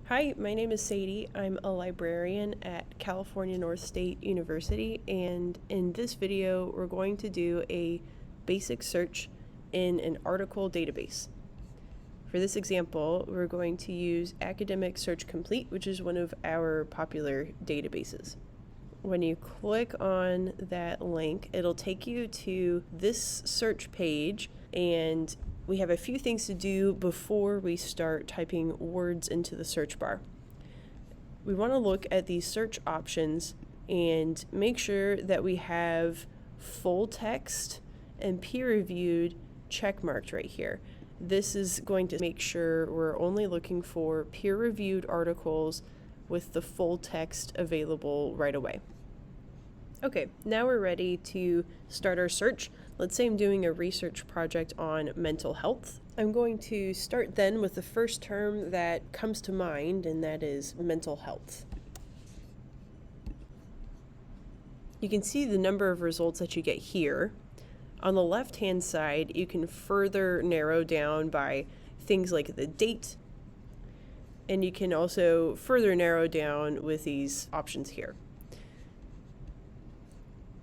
Hi, my name is Sadie. I'm a librarian at California North State University, and in this video we're going to do a basic search in an article database. For this example, we're going to use Academic Search Complete, which is one of our popular databases. When you click on that link, it'll take you to this search page, and we have a few things to do before we start typing words into the search bar. We want to look at these search options and make sure that we have full text and peer-reviewed checkmarked right here. This is going to make sure we're only looking for peer-reviewed articles with the full text available right away. Okay, now we're ready to start our search. Let's say I'm doing a research project on mental health. I'm going to start then with the first term that comes to mind, and that is mental health. You can see the number of results that you get here. On the left-hand side, you can further narrow down by things like the date, and you can also further narrow down with these options here.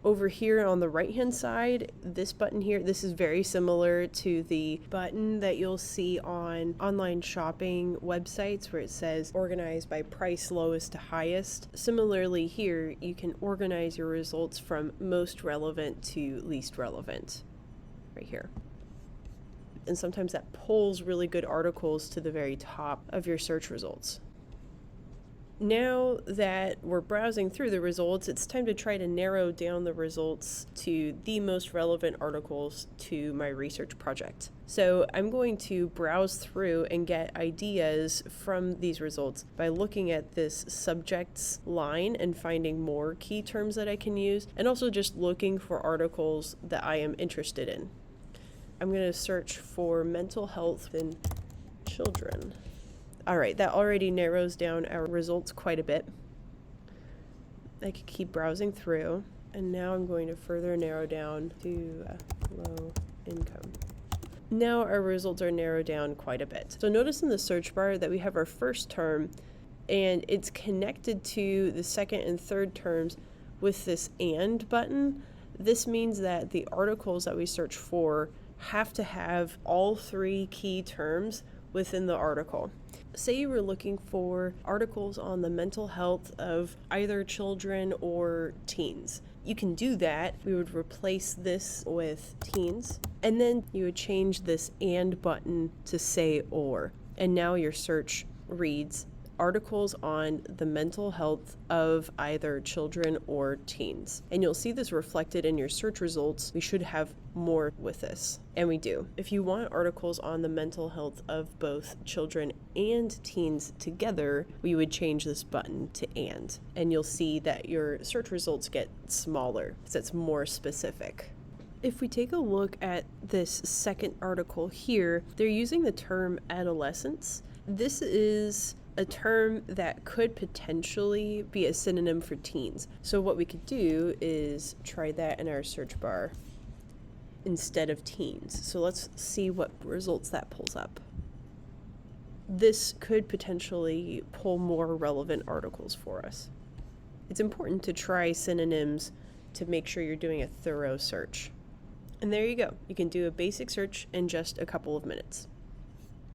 Over here on the right-hand side, this button here, this is very similar to the button that you'll see on online shopping websites where it says organize by price lowest to highest. Similarly here, you can organize your results from most relevant to least relevant, right here. And sometimes that pulls really good articles to the very top of your search results. Now that we're browsing through the results, it's time to try to narrow down the results to the most relevant articles to my research project. So I'm going to browse through and get ideas from these results by looking at this subjects line and finding more key terms that I can use, and also just looking for articles that I am interested in. I'm going to search for mental health in children. All right, that already narrows down our results quite a bit. I could keep browsing through, and now I'm going to further narrow down to low income. Now our results are narrowed down quite a bit. So notice in the search bar that we have our first term, and it's connected to the second and third terms with this and button. This means that the articles that we search for have to have all three key terms within the article. Say you were looking for articles on the mental health of either children or teens. You can do that. We would replace this with teens, and then you would change this and button to say or. And now your search reads articles on the mental health of either children or teens. And you'll see this reflected in your search results. We should have more with this, and we do. If you want articles on the mental health of both children and teens together, we would change this button to and you'll see that your search results get smaller because it's more specific. If we take a look at this second article here, they're using the term adolescence. This is a term that could potentially be a synonym for teens. So what we could do is try that in our search bar instead of teens. So let's see what results that pulls up. This could potentially pull more relevant articles for us. It's important to try synonyms to make sure you're doing a thorough search. And there you go. You can do a basic search in just a couple of minutes.